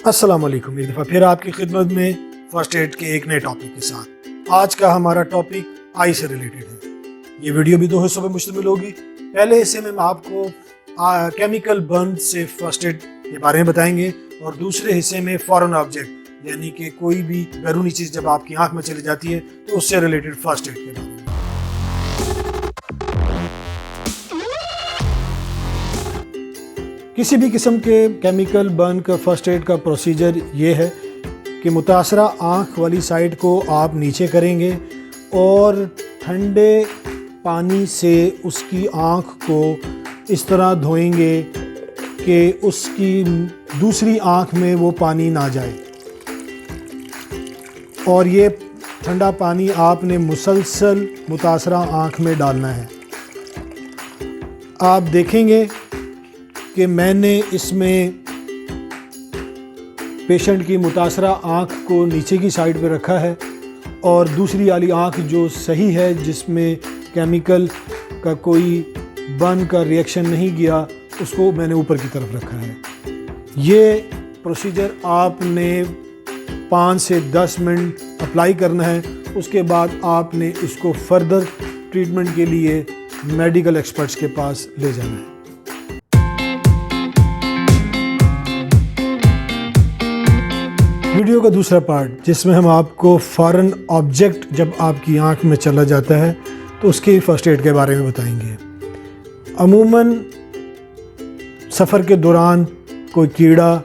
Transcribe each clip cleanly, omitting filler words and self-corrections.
السلام علیکم، ایک دفعہ پھر آپ کی خدمت میں فرسٹ ایڈ کے ایک نئے ٹاپک کے ساتھ۔ آج کا ہمارا ٹاپک آئی سے ریلیٹڈ ہے۔ یہ ویڈیو بھی 2 حصوں میں مشتمل ہوگی۔ پہلے حصے میں آپ کو کیمیکل برن سے فرسٹ ایڈ کے بارے میں بتائیں گے، اور دوسرے حصے میں فارن آبجیکٹ یعنی کہ کوئی بھی بیرونی چیز جب آپ کی آنکھ میں چلی جاتی ہے تو اس سے ریلیٹڈ فرسٹ ایڈ کے بارے میں۔ کسی بھی قسم کے کیمیکل برن کا فرسٹ ایڈ کا پروسیجر یہ ہے کہ متاثرہ آنکھ والی سائڈ کو آپ نیچے کریں گے اور ٹھنڈے پانی سے اس کی آنکھ کو اس طرح دھوئیں گے کہ اس کی دوسری آنکھ میں وہ پانی نہ جائے، اور یہ ٹھنڈا پانی آپ نے مسلسل متاثرہ آنکھ میں ڈالنا ہے۔ آپ دیکھیں گے کہ میں نے اس میں پیشنٹ کی متاثرہ آنکھ کو نیچے کی سائڈ پہ رکھا ہے، اور دوسری والی آنکھ جو صحیح ہے جس میں کیمیکل کا کوئی برن کا ریئیکشن نہیں گیا، اس کو میں نے اوپر کی طرف رکھا ہے۔ یہ پروسیجر آپ نے 5 سے 10 منٹ اپلائی کرنا ہے۔ اس کے بعد آپ نے اس کو فردر ٹریٹمنٹ کے لیے میڈیکل ایکسپرٹس کے پاس لے جانا ہے۔ ویڈیو کا دوسرا پارٹ جس میں ہم آپ کو فارن آبجیکٹ جب آپ کی آنکھ میں چلا جاتا ہے تو اس کی فرسٹ ایڈ کے بارے میں بتائیں گے۔ عموماً سفر کے دوران کوئی کیڑا،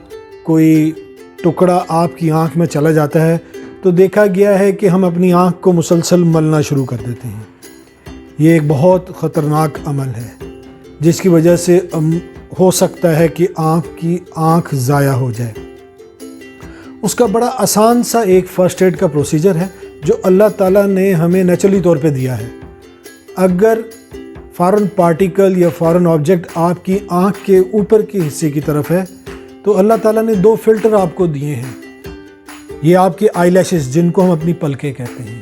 کوئی ٹکڑا آپ کی آنکھ میں چلا جاتا ہے تو دیکھا گیا ہے کہ ہم اپنی آنکھ کو مسلسل ملنا شروع کر دیتے ہیں۔ یہ ایک بہت خطرناک عمل ہے جس کی وجہ سے ہو سکتا ہے کہ آنکھ ضائع ہو جائے۔ اس کا بڑا آسان سا ایک فرسٹ ایڈ کا پروسیجر ہے جو اللہ تعالیٰ نے ہمیں نیچرلی طور پہ دیا ہے۔ اگر فارن پارٹیکل یا فارن آبجیکٹ آپ کی آنکھ کے اوپر کے حصے کی طرف ہے تو اللہ تعالیٰ نے 2 فلٹر آپ کو دیے ہیں۔ یہ آپ کے آئی لیشز جن کو ہم اپنی پلکیں کہتے ہیں۔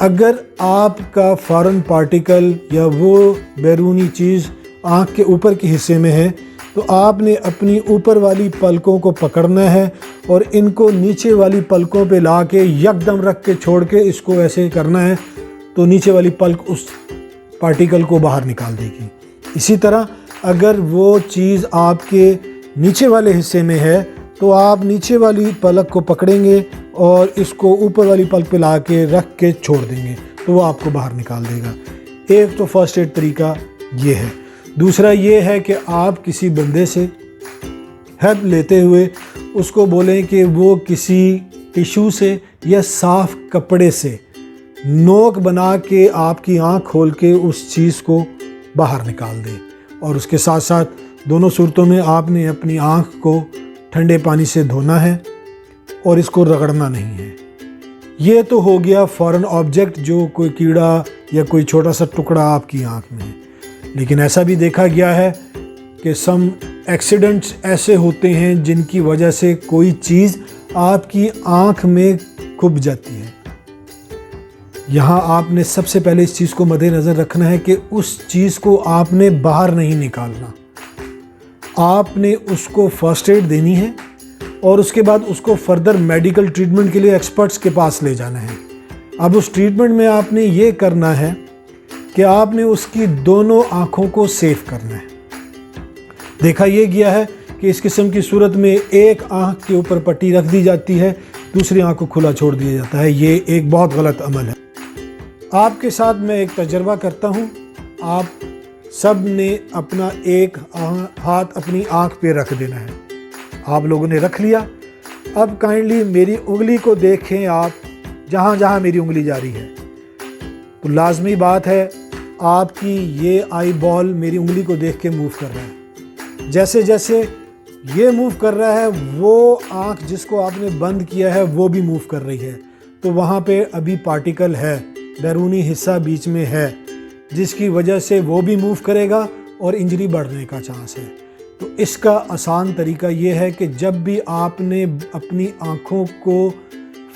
اگر آپ کا فارن پارٹیکل یا وہ بیرونی چیز آنکھ کے اوپر کے حصے میں ہے تو آپ نے اپنی اوپر والی پلکوں کو پکڑنا ہے اور ان کو نیچے والی پلکوں پہ لا کے یکدم رکھ کے چھوڑ کے اس کو ایسے کرنا ہے تو نیچے والی پلک اس پارٹیکل کو باہر نکال دے گی۔ اسی طرح اگر وہ چیز آپ کے نیچے والے حصے میں ہے تو آپ نیچے والی پلک کو پکڑیں گے اور اس کو اوپر والی پلک پہ لا کے رکھ کے چھوڑ دیں گے تو وہ آپ کو باہر نکال دے گا۔ ایک تو فرسٹ ایڈ طریقہ یہ ہے۔ دوسرا یہ ہے کہ آپ کسی بندے سے ہیلپ لیتے ہوئے اس کو بولیں کہ وہ کسی ٹیشو سے یا صاف کپڑے سے نوک بنا کے آپ کی آنکھ کھول کے اس چیز کو باہر نکال دے، اور اس کے ساتھ ساتھ دونوں صورتوں میں آپ نے اپنی آنکھ کو ٹھنڈے پانی سے دھونا ہے اور اس کو رگڑنا نہیں ہے۔ یہ تو ہو گیا فارن آبجیکٹ جو کوئی کیڑا یا کوئی چھوٹا سا ٹکڑا آپ کی آنکھ میں ہے۔ لیکن ایسا بھی دیکھا گیا ہے کہ سم ایکسیڈنٹس ایسے ہوتے ہیں جن کی وجہ سے کوئی چیز آپ کی آنکھ میں کھپ جاتی ہے۔ یہاں آپ نے سب سے پہلے اس چیز کو مد نظر رکھنا ہے کہ اس چیز کو آپ نے باہر نہیں نکالنا، آپ نے اس کو فرسٹ ایڈ دینی ہے اور اس کے بعد اس کو فردر میڈیکل ٹریٹمنٹ کے لیے ایکسپرٹس کے پاس لے جانا ہے۔ اب اس ٹریٹمنٹ میں آپ نے یہ کرنا ہے کہ آپ نے اس کی دونوں آنکھوں کو سیف کرنا ہے۔ دیکھا یہ گیا ہے کہ اس قسم کی صورت میں ایک آنکھ کے اوپر پٹی رکھ دی جاتی ہے، دوسری آنکھ کو کھلا چھوڑ دیا جاتا ہے۔ یہ ایک بہت غلط عمل ہے۔ آپ کے ساتھ میں ایک تجربہ کرتا ہوں۔ آپ سب نے اپنا ایک ہاتھ اپنی آنکھ پہ رکھ دینا ہے۔ آپ لوگوں نے رکھ لیا۔ اب کائنڈلی میری انگلی کو دیکھیں، آپ جہاں جہاں میری انگلی جا رہی ہے تو لازمی بات ہے آپ کی یہ آئی بال میری انگلی کو دیکھ کے موو کر رہا ہے۔ جیسے جیسے یہ موو کر رہا ہے وہ آنکھ جس کو آپ نے بند کیا ہے وہ بھی موو کر رہی ہے، تو وہاں پہ ابھی پارٹیکل ہے، بیرونی حصہ بیچ میں ہے، جس کی وجہ سے وہ بھی موو کرے گا اور انجری بڑھنے کا چانس ہے۔ تو اس کا آسان طریقہ یہ ہے کہ جب بھی آپ نے اپنی آنکھوں کو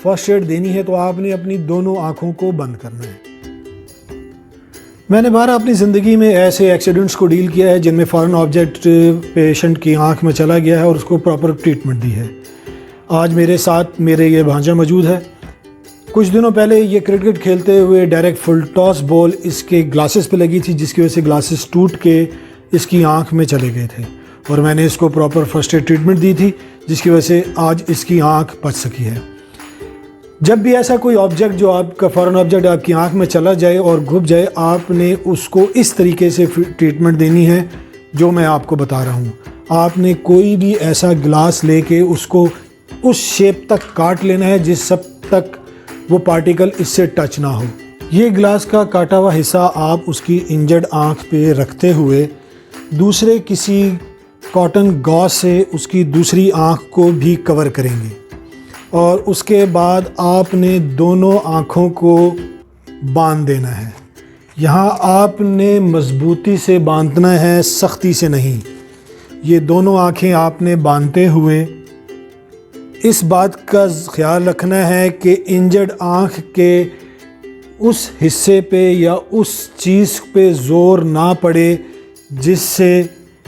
فرسٹ ایڈ دینی ہے تو آپ نے اپنی دونوں آنکھوں کو بند کرنا ہے۔ میں نے بہر اپنی زندگی میں ایسے ایکسیڈنٹس کو ڈیل کیا ہے جن میں فارن آبجیکٹ پیشنٹ کی آنکھ میں چلا گیا ہے اور اس کو پراپر ٹریٹمنٹ دی ہے۔ آج میرے ساتھ میرے یہ بھانجا موجود ہے۔ کچھ دنوں پہلے یہ کرکٹ کھیلتے ہوئے ڈائریکٹ فل ٹاس بال اس کے گلاسز پہ لگی تھی، جس کی وجہ سے گلاسز ٹوٹ کے اس کی آنکھ میں چلے گئے تھے، اور میں نے اس کو پراپر فرسٹ ایڈ ٹریٹمنٹ دی تھی، جس کی وجہ سے آج اس کی آنکھ بچ سکی ہے۔ جب بھی ایسا کوئی آبجیکٹ جو آپ کا فارن آبجیکٹ آپ کی آنکھ میں چلا جائے اور گھپ جائے، آپ نے اس کو اس طریقے سے ٹریٹمنٹ دینی ہے جو میں آپ کو بتا رہا ہوں۔ آپ نے کوئی بھی ایسا گلاس لے کے اس کو اس شیپ تک کاٹ لینا ہے جس سب تک وہ پارٹیکل اس سے ٹچ نہ ہو۔ یہ گلاس کا کاٹا ہوا حصہ آپ اس کی انجرڈ آنکھ پہ رکھتے ہوئے دوسرے کسی کاٹن گاز سے اس کی دوسری آنکھ کو بھی کور کریں گے، اور اس کے بعد آپ نے دونوں آنکھوں کو باندھ دینا ہے۔ یہاں آپ نے مضبوطی سے باندھنا ہے، سختی سے نہیں۔ یہ دونوں آنکھیں آپ نے باندھتے ہوئے اس بات کا خیال رکھنا ہے کہ انجرڈ آنکھ کے اس حصے پہ یا اس چیز پہ زور نہ پڑے جس سے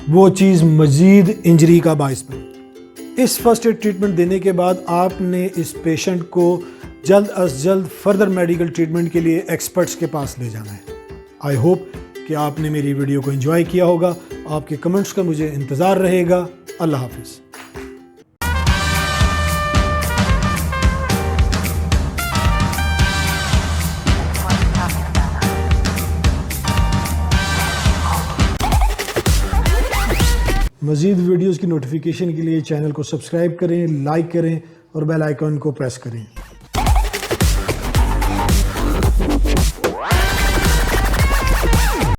وہ چیز مزید انجری کا باعث بنے۔ اس فرسٹ ایڈ ٹریٹمنٹ دینے کے بعد آپ نے اس پیشنٹ کو جلد از جلد فردر میڈیکل ٹریٹمنٹ کے لیے ایکسپرٹس کے پاس لے جانا ہے۔ آئی ہوپ کہ آپ نے میری ویڈیو کو انجوائے کیا ہوگا۔ آپ کے کمنٹس کا مجھے انتظار رہے گا۔ اللہ حافظ۔ مزید ویڈیوز کی نوٹیفیکیشن کے لیے چینل کو سبسکرائب کریں، لائک کریں اور بیل آئیکن کو پریس کریں۔